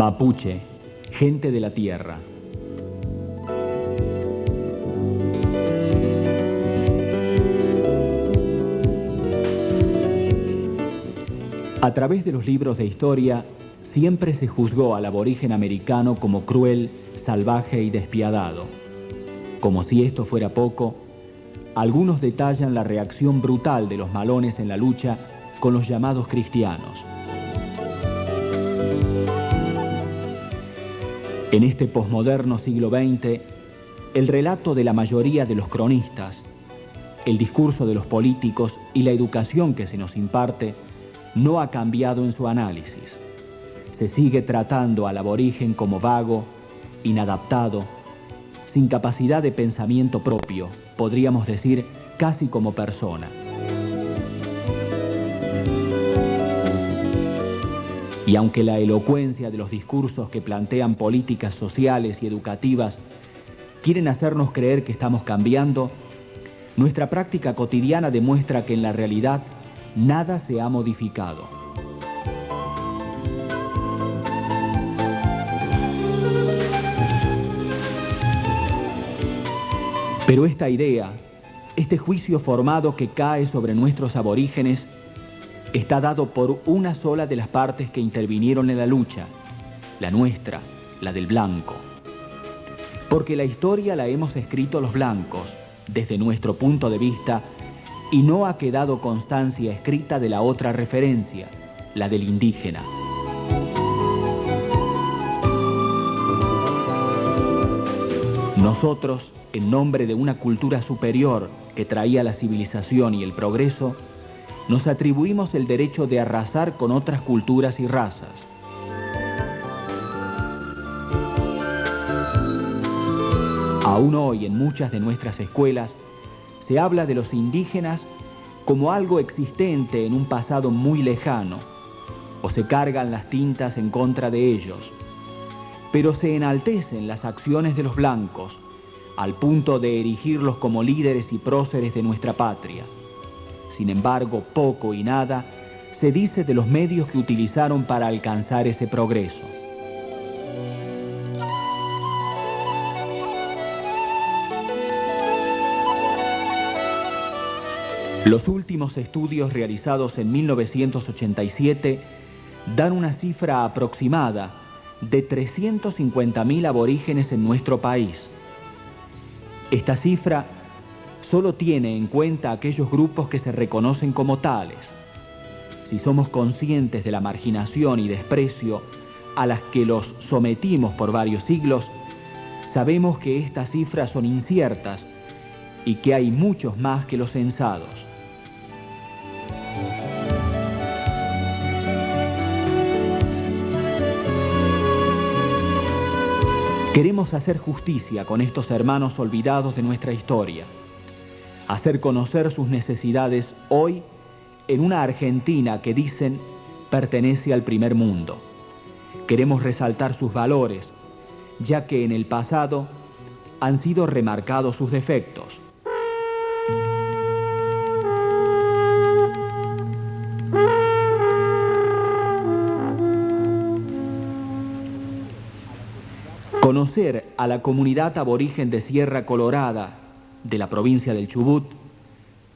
Mapuche, gente de la tierra. A través de los libros de historia, siempre se juzgó al aborigen americano como cruel, salvaje y despiadado. Como si esto fuera poco, algunos detallan la reacción brutal de los malones en la lucha con los llamados cristianos. En este posmoderno siglo XX, el relato de la mayoría de los cronistas, el discurso de los políticos y la educación que se nos imparte no ha cambiado en su análisis. Se sigue tratando al aborigen como vago, inadaptado, sin capacidad de pensamiento propio, podríamos decir casi como persona. Y aunque la elocuencia de los discursos que plantean políticas sociales y educativas quieren hacernos creer que estamos cambiando, nuestra práctica cotidiana demuestra que en la realidad nada se ha modificado. Pero esta idea, este juicio formado que cae sobre nuestros aborígenes, está dado por una sola de las partes que intervinieron en la lucha, la nuestra, la del blanco. Porque la historia la hemos escrito los blancos, desde nuestro punto de vista, y no ha quedado constancia escrita de la otra referencia, la del indígena. Nosotros, en nombre de una cultura superior que traía la civilización y el progreso, nos atribuimos el derecho de arrasar con otras culturas y razas. Aún hoy en muchas de nuestras escuelas se habla de los indígenas como algo existente en un pasado muy lejano, o se cargan las tintas en contra de ellos, pero se enaltecen las acciones de los blancos al punto de erigirlos como líderes y próceres de nuestra patria. Sin embargo, poco y nada se dice de los medios que utilizaron para alcanzar ese progreso. Los últimos estudios realizados en 1987 dan una cifra aproximada de 350.000 aborígenes en nuestro país. Esta cifra solo tiene en cuenta aquellos grupos que se reconocen como tales. Si somos conscientes de la marginación y desprecio a las que los sometimos por varios siglos, sabemos que estas cifras son inciertas y que hay muchos más que los censados. Queremos hacer justicia con estos hermanos olvidados de nuestra historia, hacer conocer sus necesidades hoy en una Argentina que dicen pertenece al primer mundo. Queremos resaltar sus valores, ya que en el pasado han sido remarcados sus defectos. Conocer a la comunidad aborigen de Sierra Colorada, de la provincia del Chubut,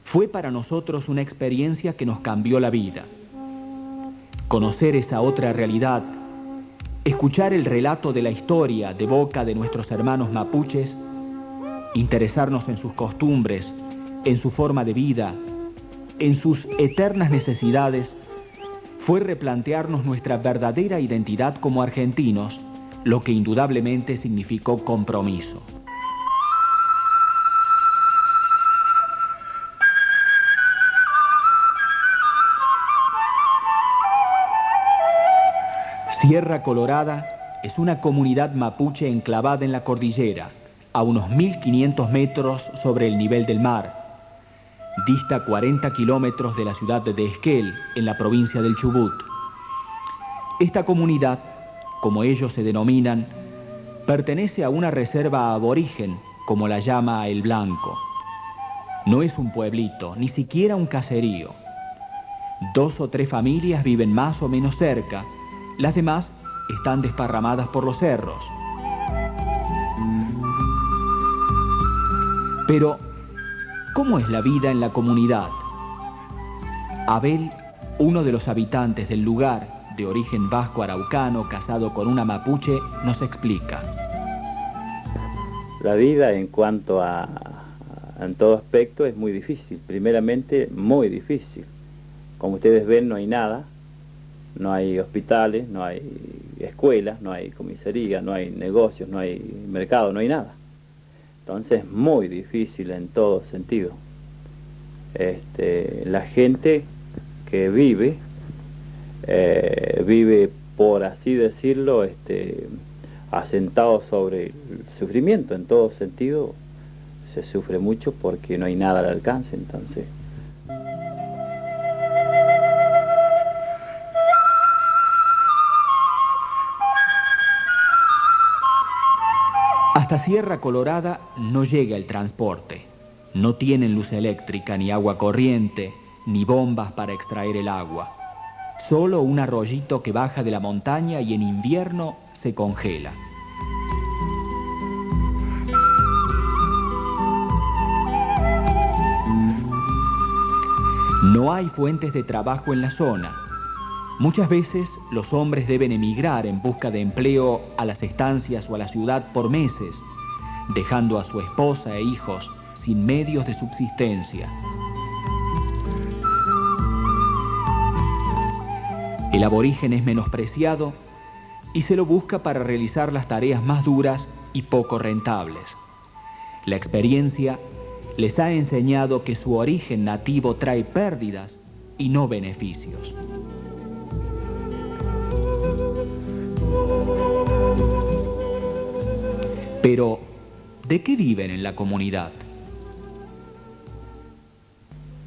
fue para nosotros una experiencia que nos cambió la vida. Conocer esa otra realidad, escuchar el relato de la historia de boca de nuestros hermanos mapuches, interesarnos en sus costumbres, en su forma de vida, en sus eternas necesidades, fue replantearnos nuestra verdadera identidad como argentinos, lo que indudablemente significó compromiso. Sierra Colorada es una comunidad mapuche enclavada en la cordillera, a unos 1.500 metros sobre el nivel del mar. Dista 40 kilómetros de la ciudad de Esquel, en la provincia del Chubut. Esta comunidad, como ellos se denominan, pertenece a una reserva aborigen, como la llama el Blanco. No es un pueblito, ni siquiera un caserío. 2 o 3 familias viven más o menos cerca, las demás están desparramadas por los cerros. Pero, ¿cómo es la vida en la comunidad? Abel, uno de los habitantes del lugar, de origen vasco-araucano, casado con una mapuche, nos explica. La vida en cuanto en todo aspecto es muy difícil. Primeramente, muy difícil. Como ustedes ven, no hay nada. No hay hospitales, no hay escuelas, no hay comisaría, no hay negocios, no hay mercado, no hay nada. Entonces es muy difícil en todo sentido. La gente que vive, vive, por así decirlo, asentado sobre el sufrimiento. En todo sentido se sufre mucho porque no hay nada al alcance. Entonces hasta Sierra Colorada no llega el transporte. No tienen luz eléctrica, ni agua corriente, ni bombas para extraer el agua. Solo un arroyito que baja de la montaña y en invierno se congela. No hay fuentes de trabajo en la zona. Muchas veces los hombres deben emigrar en busca de empleo a las estancias o a la ciudad por meses, dejando a su esposa e hijos sin medios de subsistencia. El aborigen es menospreciado y se lo busca para realizar las tareas más duras y poco rentables. La experiencia les ha enseñado que su origen nativo trae pérdidas y no beneficios. Pero, ¿de qué viven en la comunidad?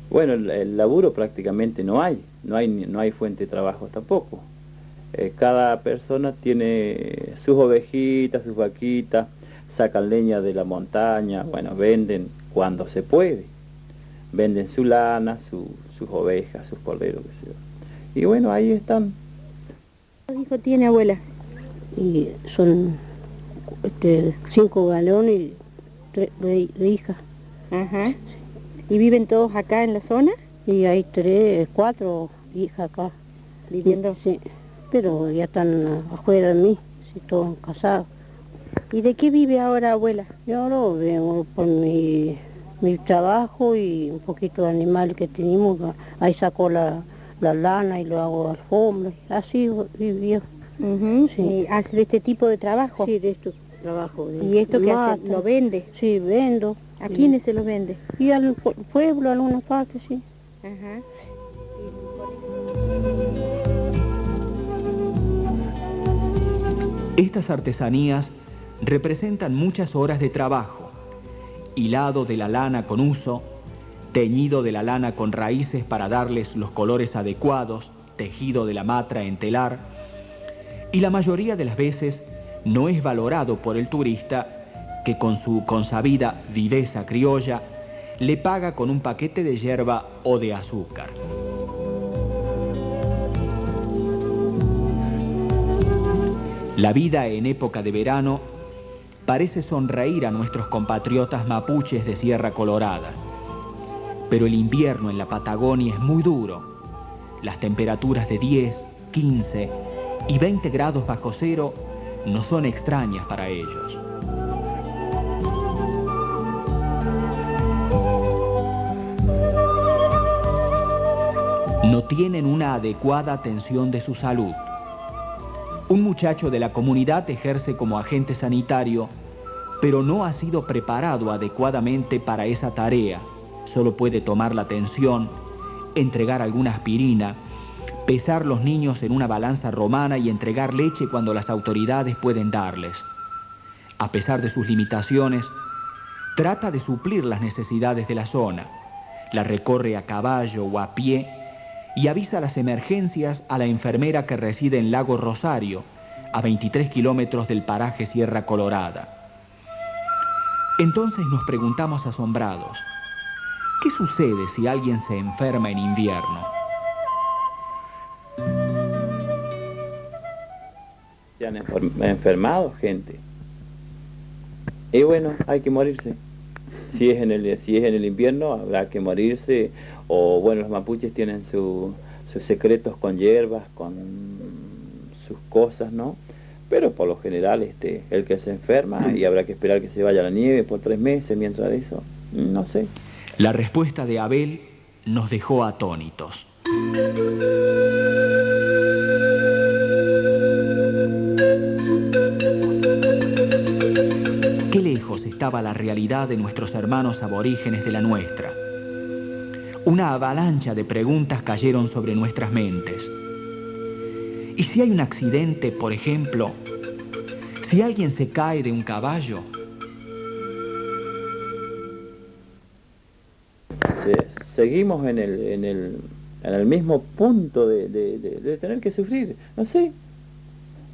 bueno, el laburo prácticamente no hay fuente de trabajo tampoco. Cada persona tiene sus ovejitas, sus vaquitas, sacan leña de la montaña, bueno, venden cuando se puede. Venden su lana, sus ovejas, sus corderos, qué sé yo. Y bueno, ahí están. ¿Cuántos hijos tiene, abuela? Y son 5 galones y 3 de hijas. Ajá. ¿Y viven todos acá en la zona? Y hay 4 hijas acá. Viviendo. Sí, pero ya están afuera de mí, sí, todos casados. ¿Y de qué vive ahora, abuela? Yo ahora vengo por mi trabajo y un poquito de animal que tenemos. Ahí saco la lana y lo hago alfombra. Así vivió. Sí. ¿Y hace este tipo de trabajo? Sí, de estos trabajos. ¿Y esto que hace, lo vende? Sí, vendo. ¿A quiénes se los vende? Y al pueblo, a algunas partes, sí. Ajá. Estas artesanías representan muchas horas de trabajo, hilado de la lana con uso, teñido de la lana con raíces para darles los colores adecuados, tejido de la matra en telar, y la mayoría de las veces no es valorado por el turista que con su consabida viveza criolla le paga con un paquete de yerba o de azúcar. La vida en época de verano parece sonreír a nuestros compatriotas mapuches de Sierra Colorada. Pero el invierno en la Patagonia es muy duro. Las temperaturas de 10, 15 y 20 grados bajo cero no son extrañas para ellos. No tienen una adecuada atención de su salud. Un muchacho de la comunidad ejerce como agente sanitario, pero no ha sido preparado adecuadamente para esa tarea. Solo puede tomar la atención, entregar alguna aspirina, pesar los niños en una balanza romana y entregar leche cuando las autoridades pueden darles. A pesar de sus limitaciones, trata de suplir las necesidades de la zona. La recorre a caballo o a pie y avisa las emergencias a la enfermera que reside en Lago Rosario, a 23 kilómetros del paraje Sierra Colorada. Entonces nos preguntamos asombrados, ¿qué sucede si alguien se enferma en invierno? han enfermado gente. Y bueno, hay que morirse. Si es en el invierno, habrá que morirse. O bueno, los mapuches tienen sus secretos con hierbas, con sus cosas, ¿no? Pero por lo general, el que se enferma y habrá que esperar que se vaya la nieve por 3 meses, mientras de eso, no sé. La respuesta de Abel nos dejó atónitos. Qué lejos estaba la realidad de nuestros hermanos aborígenes de la nuestra. Una avalancha de preguntas cayeron sobre nuestras mentes. ¿Y si hay un accidente, por ejemplo? ¿Si alguien se cae de un caballo? Seguimos en el mismo punto de tener que sufrir, no sé.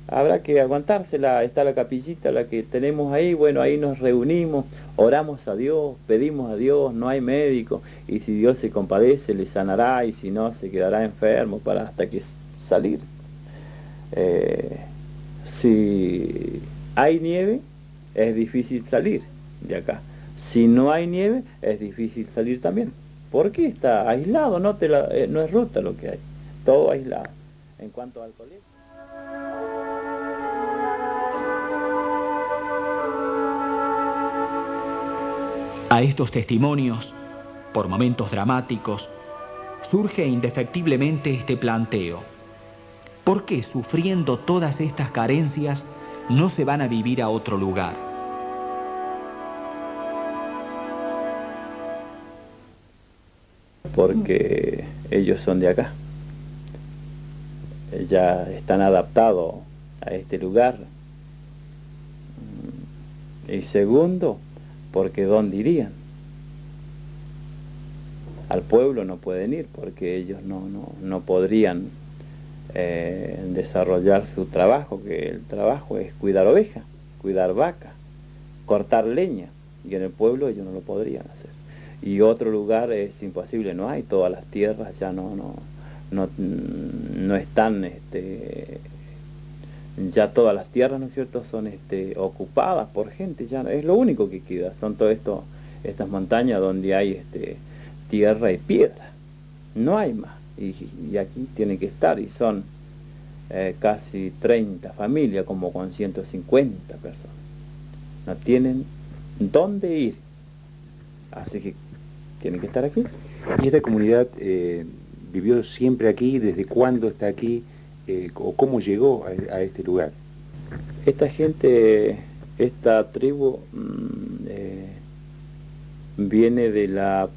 Habrá que aguantársela. Está la capillita, la que tenemos ahí, bueno, ahí nos reunimos, oramos a Dios, pedimos a Dios, no hay médico, y si Dios se compadece, le sanará, y si no, se quedará enfermo hasta que salir. Si hay nieve, es difícil salir de acá. Si no hay nieve, es difícil salir también. Porque está aislado, no es ruta lo que hay, todo aislado. En cuanto al colegio, a estos testimonios, por momentos dramáticos, surge indefectiblemente este planteo. ¿Por qué, sufriendo todas estas carencias, no se van a vivir a otro lugar? Porque ellos son de acá. Ya están adaptados a este lugar. Y segundo, porque ¿dónde irían? Al pueblo no pueden ir porque ellos no podrían desarrollar su trabajo, que el trabajo es cuidar ovejas, cuidar vacas, cortar leña, y en el pueblo ellos no lo podrían hacer. Y otro lugar es imposible, no hay, todas las tierras ya no están, ya todas las tierras, ¿no es cierto?, son ocupadas por gente, ya es lo único que queda, son todas estas montañas donde hay tierra y piedra, no hay más, y aquí tienen que estar, y son casi 30 familias, como con 150 personas, no tienen dónde ir, así que tienen que estar aquí. ¿Y esta comunidad vivió siempre aquí? ¿Desde cuándo está aquí? ¿O cómo llegó a este lugar? Esta gente, esta tribu viene de la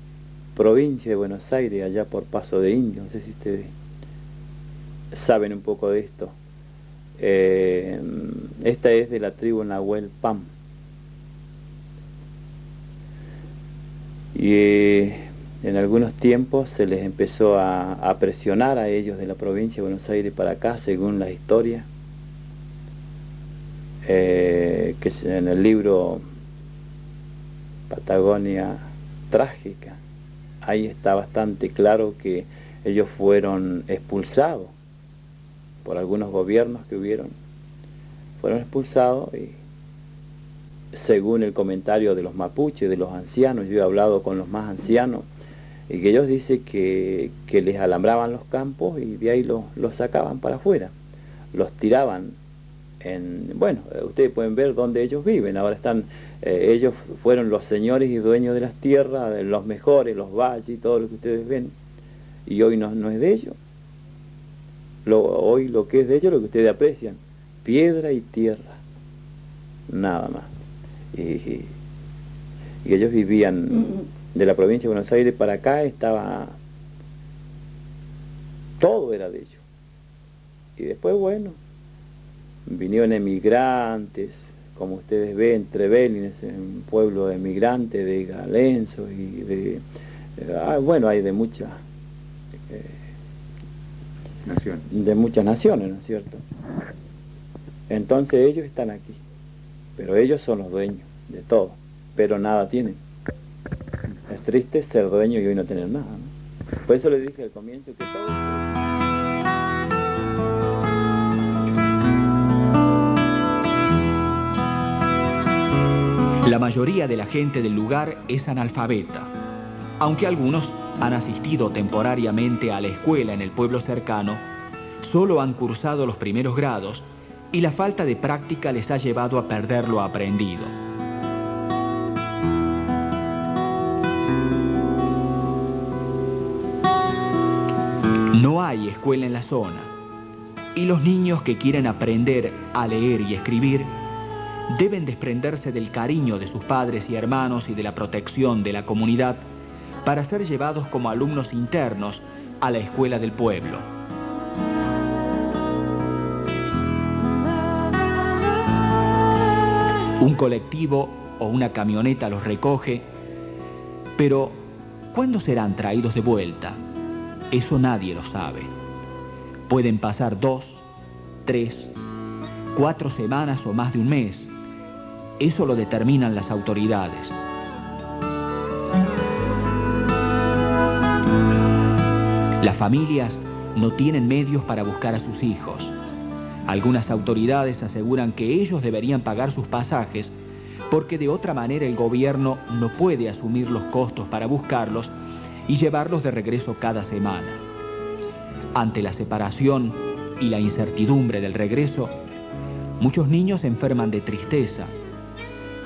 provincia de Buenos Aires, allá por Paso de Indio. No sé si ustedes saben un poco de esto. Esta es de la tribu Nahuel Pam. Y en algunos tiempos se les empezó a presionar a ellos de la provincia de Buenos Aires para acá, según la historia, que en el libro Patagonia Trágica, ahí está bastante claro que ellos fueron expulsados por algunos gobiernos que hubieron, fueron expulsados, y según el comentario de los mapuches, de los ancianos, yo he hablado con los más ancianos, y que ellos dicen que les alambraban los campos y de ahí los sacaban para afuera, los tiraban bueno, ustedes pueden ver dónde ellos viven, ahora están, ellos fueron los señores y dueños de las tierras, los mejores, los valles y todo lo que ustedes ven, y hoy no es de ellos, hoy lo que es de ellos, lo que ustedes aprecian, piedra y tierra, nada más. Y ellos vivían de la provincia de Buenos Aires para acá, todo era de ellos. Y después, bueno, vinieron emigrantes, como ustedes ven, Trevelin es un pueblo de emigrantes, de galensos y bueno, hay de muchas naciones, ¿no es cierto? Entonces ellos están aquí, pero ellos son los dueños de todo, pero nada tienen. Es triste ser dueño y hoy no tener nada, ¿no? Por eso les dije al comienzo que todo... La mayoría de la gente del lugar es analfabeta, aunque algunos han asistido temporariamente a la escuela en el pueblo cercano, solo han cursado los primeros grados y la falta de práctica les ha llevado a perder lo aprendido. No hay escuela en la zona y los niños que quieren aprender a leer y escribir deben desprenderse del cariño de sus padres y hermanos y de la protección de la comunidad para ser llevados como alumnos internos a la escuela del pueblo. Un colectivo o una camioneta los recoge, pero ¿cuándo serán traídos de vuelta? Eso nadie lo sabe. Pueden pasar 2, 3, 4 semanas o más de un mes. Eso lo determinan las autoridades. Las familias no tienen medios para buscar a sus hijos. Algunas autoridades aseguran que ellos deberían pagar sus pasajes porque de otra manera el gobierno no puede asumir los costos para buscarlos y llevarlos de regreso cada semana. Ante la separación y la incertidumbre del regreso, muchos niños se enferman de tristeza,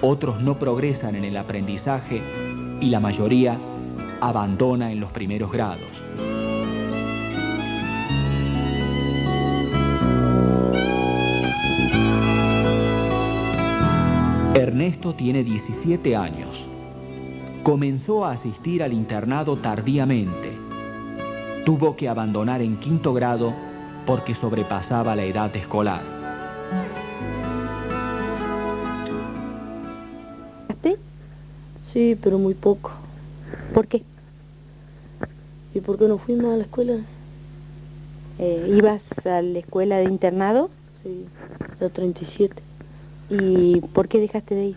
otros no progresan en el aprendizaje y la mayoría abandona en los primeros grados. Ernesto tiene 17 años. Comenzó a asistir al internado tardíamente. Tuvo que abandonar en 5º grado porque sobrepasaba la edad escolar. Sí, pero muy poco. ¿Por qué? ¿Y por qué no fuimos a la escuela? ¿Ibas a la escuela de internado? Sí, la 37. ¿Y por qué dejaste de ir?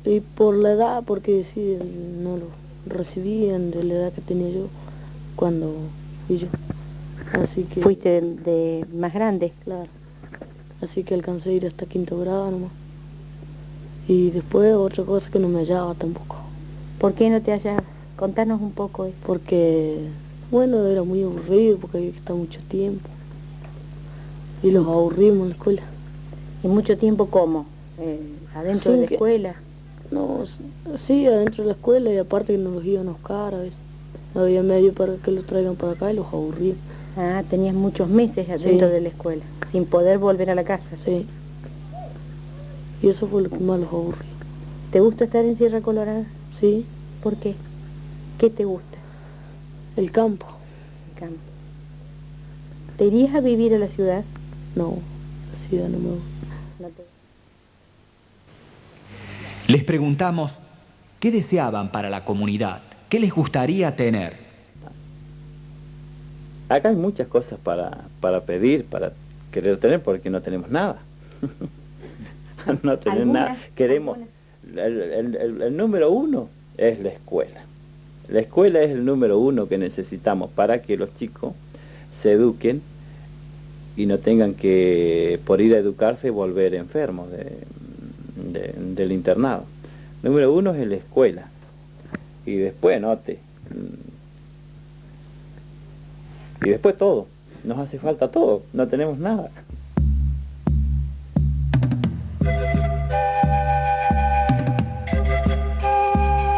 Y por la edad, porque sí, no lo recibían de la edad que tenía yo cuando fui yo. Así que... ¿Fuiste de más grande? Claro. Así que alcancé a ir hasta 5º grado nomás. Y después otra cosa que no me hallaba tampoco. ¿Por qué no te hallabas? Contanos un poco eso. Porque, bueno, era muy aburrido, porque había que estar mucho tiempo. Y los aburrimos en la escuela. ¿Y mucho tiempo cómo? ¿Adentro de la escuela? No, sí, adentro de la escuela, y aparte que nos los iban a buscar a veces. No había medio para que los traigan para acá y los aburrían. Ah, tenías muchos meses adentro de la escuela, sin poder volver a la casa. Sí. Y eso fue lo que más los aburrió. ¿Te gusta estar en Sierra Colorada? Sí. ¿Por qué? ¿Qué te gusta? El campo. El campo. ¿Te irías a vivir a la ciudad? No, la ciudad no me gusta. Les preguntamos qué deseaban para la comunidad, qué les gustaría tener. Acá hay muchas cosas para pedir, para querer tener, porque no tenemos nada. No tenemos nada. Queremos... El número 1 es la escuela. La escuela es el número 1 que necesitamos para que los chicos se eduquen y no tengan que, por ir a educarse, volver enfermos del internado. Número 1 es la escuela. Y después, y después todo. Nos hace falta todo. No tenemos nada.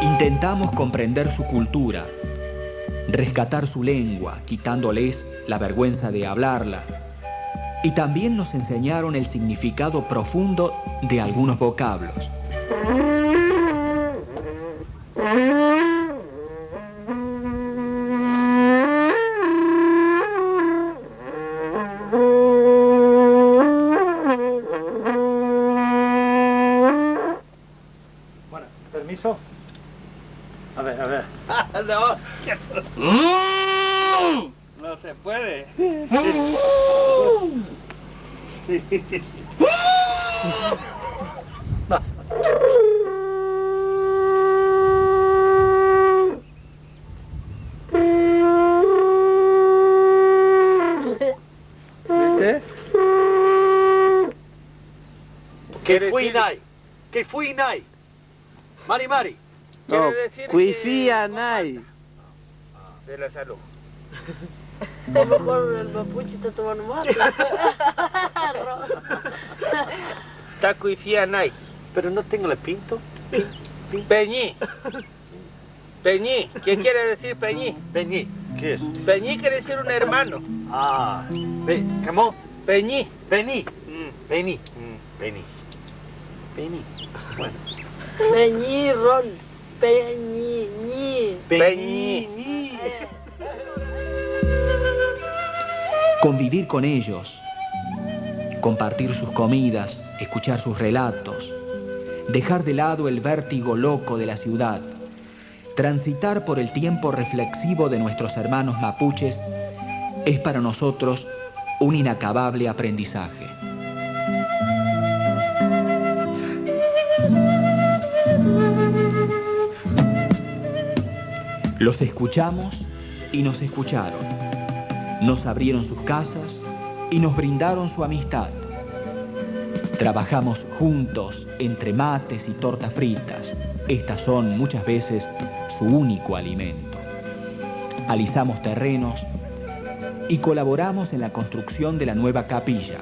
Intentamos comprender su cultura, rescatar su lengua, quitándoles la vergüenza de hablarla. Y también nos enseñaron el significado profundo de algunos vocablos. Bueno, permiso. A ver. No se puede. ¿Viste? ¿Qué fue, Inay? Que fui nai. Mari Mari. No, Quiere decir cuifía nai. de la salud. A lo mejor el mapuche está tomando mate. Está cuifía nai. Pero no tengo la pinto. Peñí. Peñí. ¿Qué quiere decir Peñí? Peñí. ¿Qué es? Peñí quiere decir un hermano. Ah, ¿cómo? Peñí. Vení. Vení. Vení. Vení. Bueno. Peñí, Ron. Peñí, ñi. Peñí. Convivir con ellos, compartir sus comidas, escuchar sus relatos, dejar de lado el vértigo loco de la ciudad, transitar por el tiempo reflexivo de nuestros hermanos mapuches, es para nosotros un inacabable aprendizaje. Los escuchamos y nos escucharon. Nos abrieron sus casas y nos brindaron su amistad. Trabajamos juntos entre mates y tortas fritas. Estas son muchas veces su único alimento. Alisamos terrenos y colaboramos en la construcción de la nueva capilla,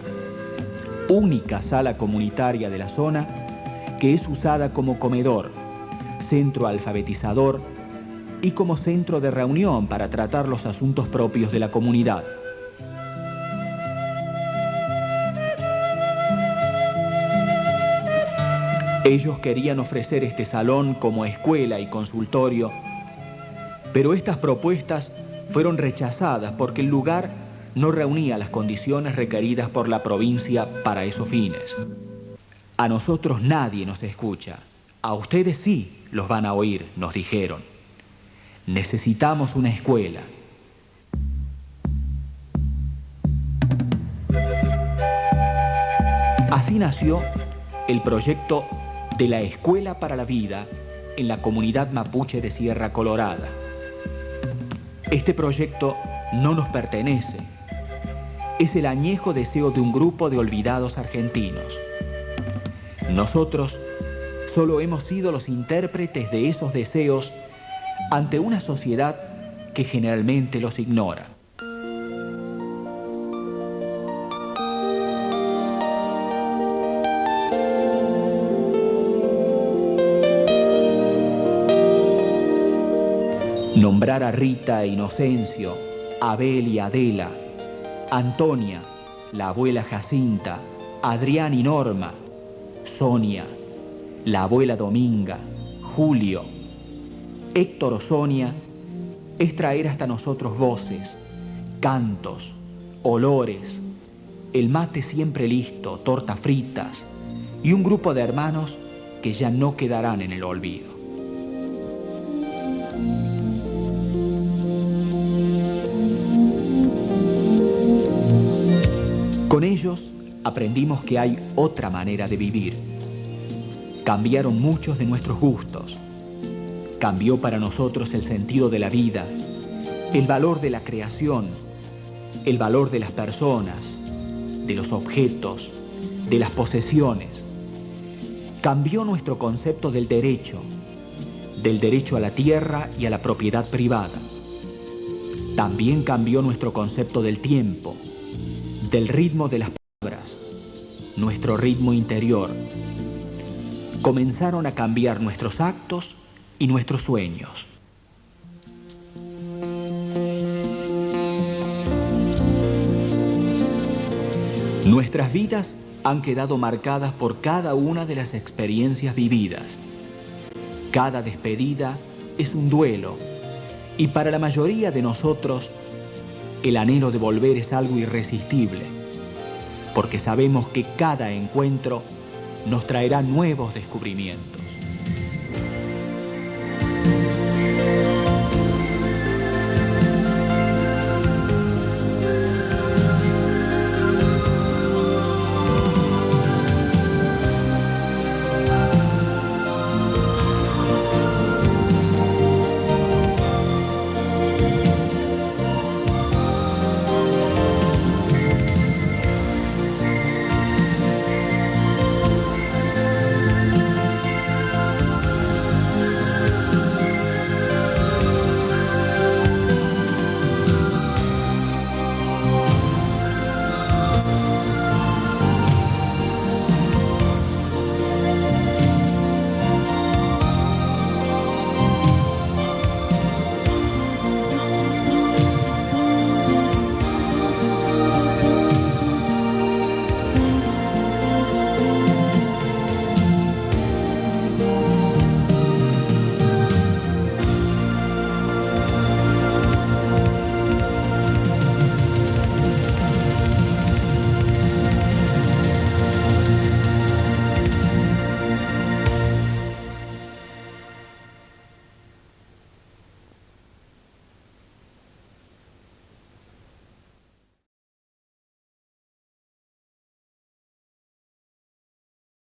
única sala comunitaria de la zona que es usada como comedor, centro alfabetizador y como centro de reunión para tratar los asuntos propios de la comunidad. Ellos querían ofrecer este salón como escuela y consultorio, pero estas propuestas fueron rechazadas porque el lugar no reunía las condiciones requeridas por la provincia para esos fines. A nosotros nadie nos escucha, a ustedes sí los van a oír, nos dijeron. Necesitamos una escuela. Así nació el proyecto de la Escuela para la Vida en la comunidad mapuche de Sierra Colorada. Este proyecto no nos pertenece. Es el añejo deseo de un grupo de olvidados argentinos. Nosotros solo hemos sido los intérpretes de esos deseos ante una sociedad que generalmente los ignora. Nombrar a Rita e Inocencio, Abel y Adela, Antonia, la abuela Jacinta, Adrián y Norma, Sonia, la abuela Dominga, Julio, Héctor o Sonia, es traer hasta nosotros voces, cantos, olores, el mate siempre listo, tortas fritas y un grupo de hermanos que ya no quedarán en el olvido. Con ellos aprendimos que hay otra manera de vivir. Cambiaron muchos de nuestros gustos. Cambió para nosotros el sentido de la vida, el valor de la creación, el valor de las personas, de los objetos, de las posesiones. Cambió nuestro concepto del derecho a la tierra y a la propiedad privada. También cambió nuestro concepto del tiempo, del ritmo de las palabras, nuestro ritmo interior. Comenzaron a cambiar nuestros actos y nuestros sueños. Nuestras vidas han quedado marcadas por cada una de las experiencias vividas. Cada despedida es un duelo y para la mayoría de nosotros el anhelo de volver es algo irresistible, porque sabemos que cada encuentro nos traerá nuevos descubrimientos.